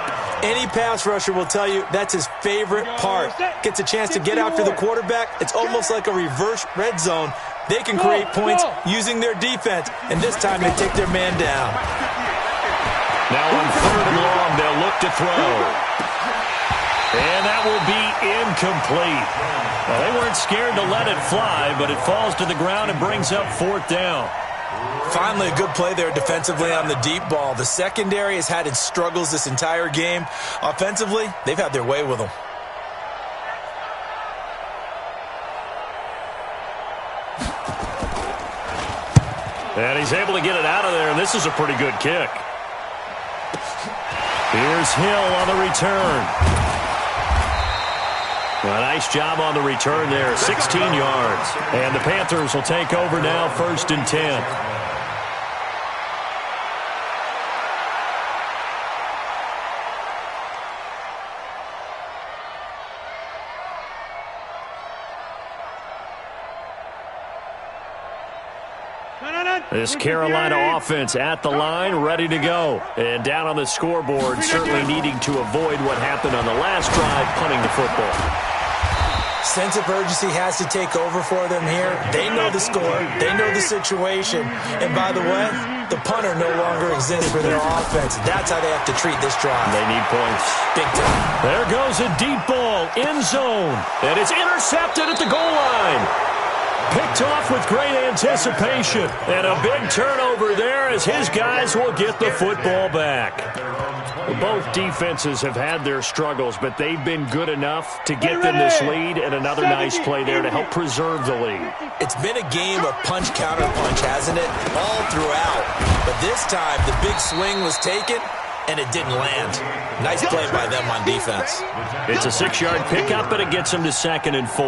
any pass rusher will tell you that's his favorite part. Gets a chance to get after the quarterback. It's almost like a reverse red zone. They can create points using their defense, and this time they take their man down. Now on 3rd and long, they'll look to throw. And that will be incomplete. Well, they weren't scared to let it fly, but it falls to the ground and brings up 4th down. Finally, a good play there defensively on the deep ball. The secondary has had its struggles this entire game. Offensively, they've had their way with them. And he's able to get it out of there, and this is a pretty good kick. Here's Hill on the return. A nice job on the return there, 16 yards. And the Panthers will take over now, 1st and 10. This Carolina offense at the line, ready to go. And down on the scoreboard, certainly needing to avoid what happened on the last drive, punting the football. Sense of urgency has to take over for them here. They know the score. They know the situation. And by the way, the punter no longer exists for their offense. That's how they have to treat this drive. They need points. Big time. There goes a deep ball, end zone. And it's intercepted at the goal line. Picked off with great anticipation. And a big turnover there as his guys will get the football back. Both defenses have had their struggles, but they've been good enough to get them this lead, and another nice play there to help preserve the lead. It's been a game of punch-counter-punch, hasn't it? All throughout. But this time, the big swing was taken, and it didn't land. Nice play by them on defense. It's a 6-yard pickup, but it gets them to 2nd and 4.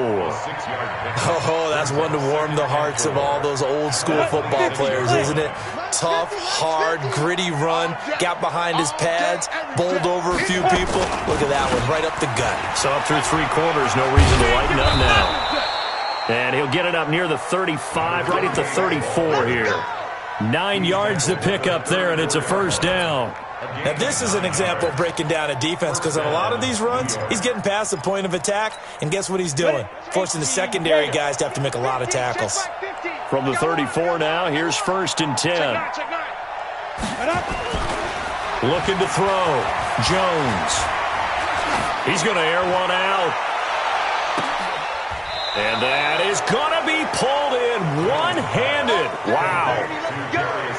Oh, that's one to warm the hearts of all those old-school football players, isn't it? Tough, hard, gritty run, got behind his pads, bowled over a few people. Look at that one, right up the gut. So up through 3 quarters, no reason to lighten up now. And he'll get it up near the 35, right at the 34 here. 9 yards to pick up there, and it's a 1st down. Now, this is an example of breaking down a defense, because on a lot of these runs, he's getting past the point of attack, and guess what he's doing? Forcing the secondary guys to have to make a lot of tackles. From the 34 now, here's 1st and 10. Looking to throw. Jones. He's going to air one out. And that is going to be pulled in one-handed. Wow.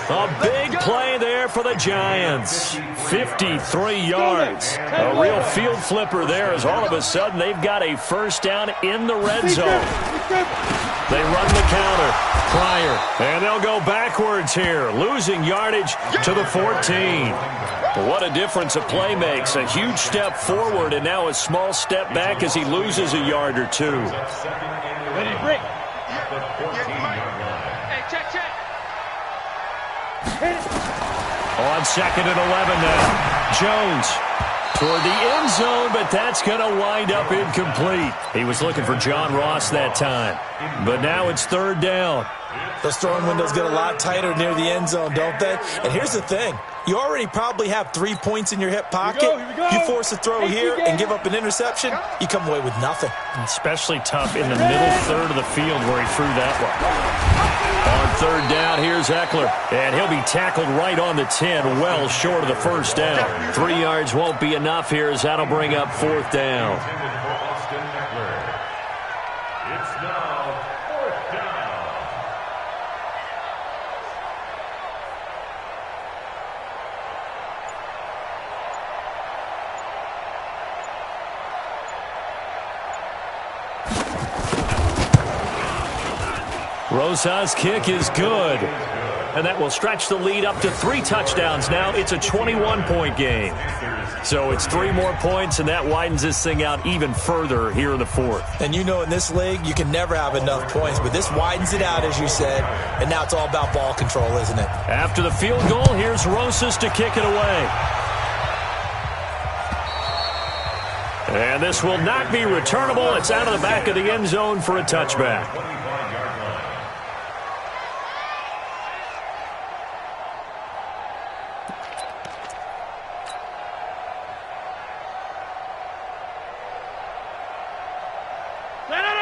A big play there for the Giants. 53 yards. A real field flipper there as all of a sudden they've got a 1st down in the red zone. They run the counter. Pryor. And they'll go backwards here, losing yardage to the 14. What a difference a play makes. A huge step forward and now a small step back as he loses a yard or 2. Ready to break. Hey, check. On 2nd and 11 now. Jones toward the end zone, but that's going to wind up incomplete. He was looking for John Ross that time. But now it's 3rd down. Those throwing windows get a lot tighter near the end zone, don't they? And here's the thing. You already probably have 3 points in your hip pocket. Here we go. You force a throw here and give up an interception, you come away with nothing. Especially tough in the middle third of the field where he threw that one. On 3rd down, here's Eckler. And he'll be tackled right on the 10, well short of the 1st down. 3 yards won't be enough here as that'll bring up 4th down. It's now 4th down. Rosas' kick is good. and that will stretch the lead up to 3 touchdowns. Now it's a 21-point game. So it's 3 more points, and that widens this thing out even further here in the 4th. And you know in this league, you can never have enough points, but this widens it out, as you said, and now it's all about ball control, isn't it? After the field goal, here's Rosas to kick it away. And this will not be returnable. It's out of the back of the end zone for a touchback.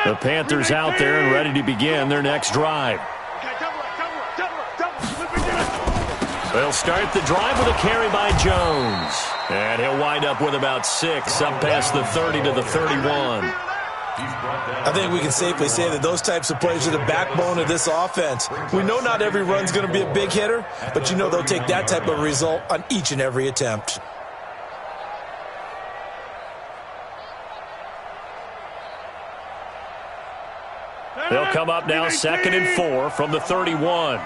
The Panthers out there and ready to begin their next drive. They'll start the drive with a carry by Jones. And he'll wind up with about 6 up past the 30 to the 31. I think we can safely say that those types of plays are the backbone of this offense. We know not every run's going to be a big hitter, but you know they'll take that type of result on each and every attempt. They'll come up now 2nd and 4 from the 31.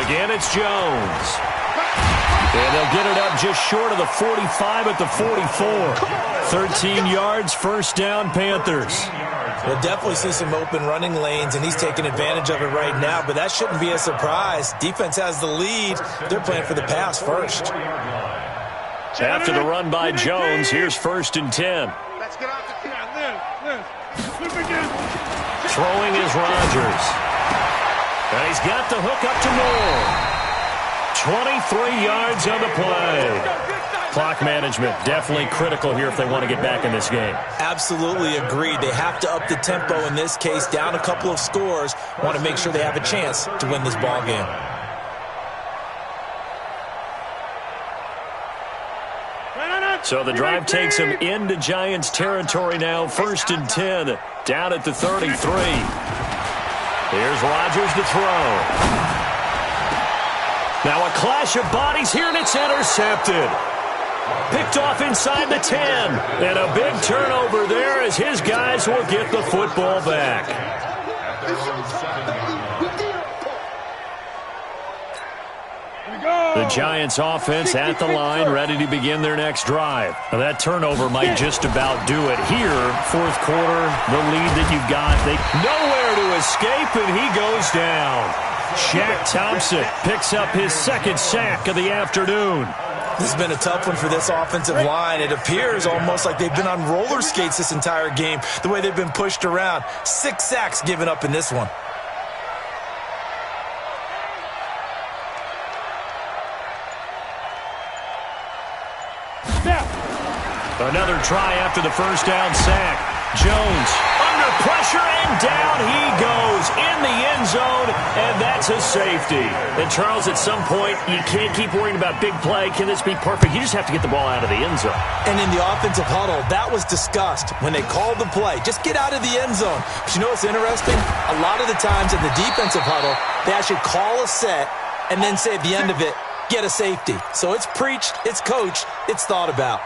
Again, it's Jones. And they'll get it up just short of the 45 at the 44. 13 yards, first down, Panthers. We'll definitely see some open running lanes, and he's taking advantage of it right now, but that shouldn't be a surprise. Defense has the lead. They're playing for the pass first. After the run by Jones, here's 1st and 10. Let's get out the Throwing is Rodgers. And he's got the hook up to Moore. 23 yards on the play. Clock management definitely critical here if they want to get back in this game. Absolutely agreed. They have to up the tempo in this case, down a couple of scores. Want to make sure they have a chance to win this ball game. So the drive takes them into Giants territory now. 1st and 10, down at the 33. Here's Rodgers to throw. Now a clash of bodies here, and it's intercepted. Picked off inside the 10. And a big turnover there as his guys will get the football back. The Giants offense at the line, ready to begin their next drive. Now that turnover might just about do it here. 4th quarter, the lead that you've got. They nowhere to escape, and he goes down. Shaq Thompson picks up his 2nd sack of the afternoon. This has been a tough one for this offensive line. It appears almost like they've been on roller skates this entire game, the way they've been pushed around. 6 sacks given up in this one. Another try after the first down sack. Jones under pressure, and down he goes in the end zone, and that's a safety. And Charles, at some point, you can't keep worrying about big play. Can this be perfect? You just have to get the ball out of the end zone. And in the offensive huddle, that was discussed when they called the play. Just get out of the end zone. But you know what's interesting? A lot of the times in the defensive huddle, they actually call a set and then say at the end of it, get a safety. So it's preached, it's coached, it's thought about.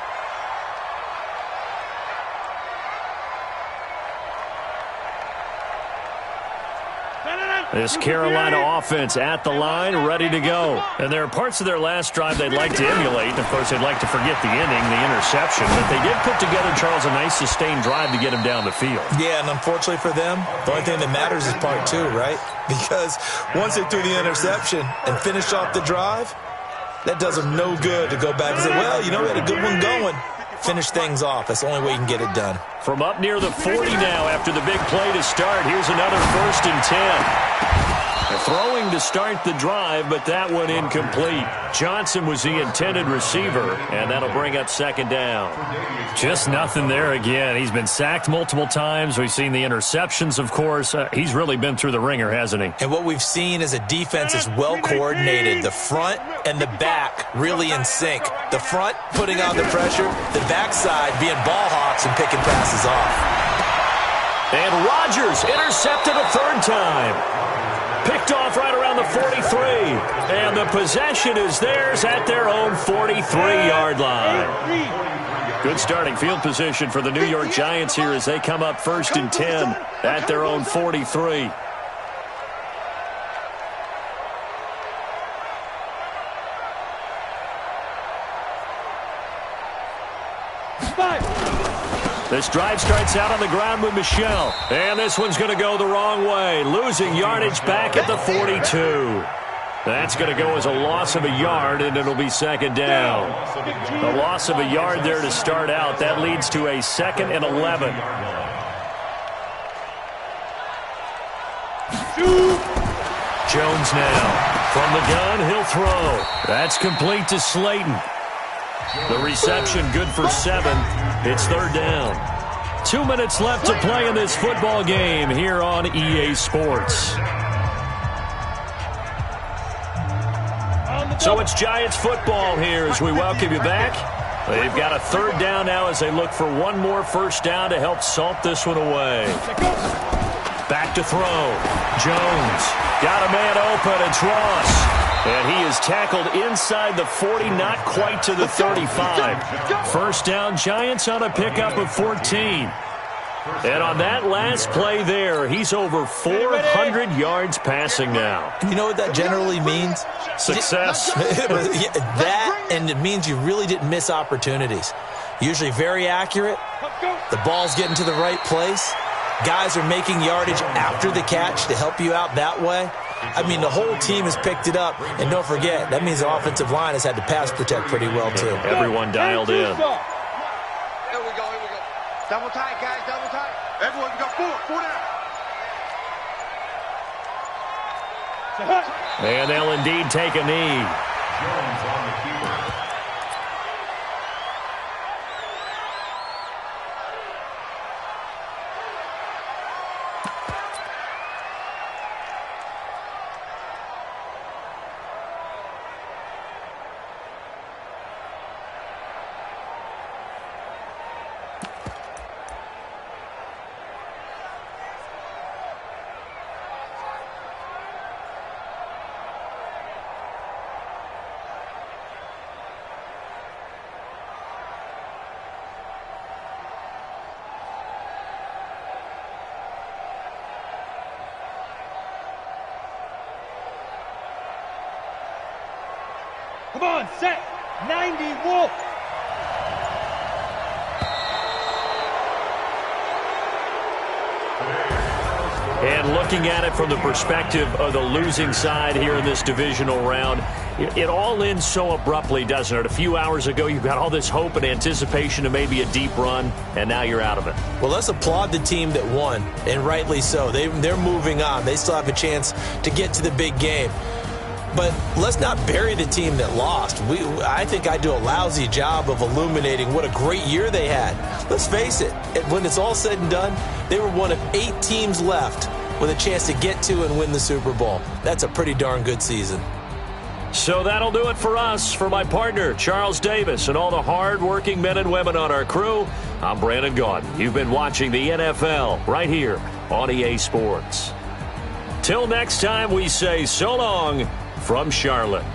This Carolina offense at the line, ready to go. And there are parts of their last drive they'd like to emulate. And, of course, they'd like to forget the inning, the interception. But they did put together, Charles, a nice sustained drive to get him down the field. Yeah, and unfortunately for them, the only thing that matters is part 2, right? Because once they threw the interception and finished off the drive, that does them no good to go back and say, well, you know, we had a good one going. Finish things off. That's the only way you can get it done. From up near the 40 now after the big play to start. Here's another 1st and 10. Throwing to start the drive, but that one incomplete. Johnson was the intended receiver, and that'll bring up 2nd down. Just nothing there again. He's been sacked multiple times. We've seen the interceptions, of course. He's really been through the ringer, hasn't he? And what we've seen is a defense is well coordinated. The front and the back really in sync. The front putting on the pressure, the backside being ball hawks and picking passes off. And Rodgers intercepted a 3rd time. Picked off right around the 43. And the possession is theirs at their own 43-yard line. Good starting field position for the New York Giants here as they come up 1st and 10 at their own 43. This drive starts out on the ground with Michel. And this one's going to go the wrong way. Losing yardage back at the 42. That's going to go as a loss of a yard, and it'll be second down. A loss of a yard there to start out. That leads to a 2nd and 11. Jones now. From the gun, he'll throw. That's complete to Slayton. The reception good for 7. It's third down. 2 minutes left to play in this football game here on EA Sports. So it's Giants football here as we welcome you back. They've got a third down now as they look for one more first down to help salt this one away. Back to throw. Jones got a man open. It's Ross. And he is tackled inside the 40, not quite to the 35. First down, Giants on a pickup of 14. And on that last play there, he's over 400 yards passing now. You know what that generally means? Success. That, and it means you really didn't miss opportunities. Usually very accurate. The ball's getting to the right place. Guys are making yardage after the catch to help you out that way. I mean, the whole team has picked it up. And don't forget, that means the offensive line has had to pass protect pretty well, too. Everyone dialed in. Here we go, here we go. Double tight, guys, double tight. Everyone, we got 4 down. And they'll indeed take a knee. Jones on the keeper. Come on, set. 90, Wolf. And looking at it from the perspective of the losing side here in this divisional round, it all ends so abruptly, doesn't it? A few hours ago, you got all this hope and anticipation of maybe a deep run, and now you're out of it. Well, let's applaud the team that won, and rightly so. They're moving on. They still have a chance to get to the big game. But let's not bury the team that lost. I think I do a lousy job of illuminating what a great year they had. Let's face it, when it's all said and done, they were one of 8 teams left with a chance to get to and win the Super Bowl. That's a pretty darn good season. So that'll do it for us. For my partner, Charles Davis, and all the hard-working men and women on our crew, I'm Brandon Gaudin. You've been watching the NFL right here on EA Sports. Till next time, we say so long from Charlotte.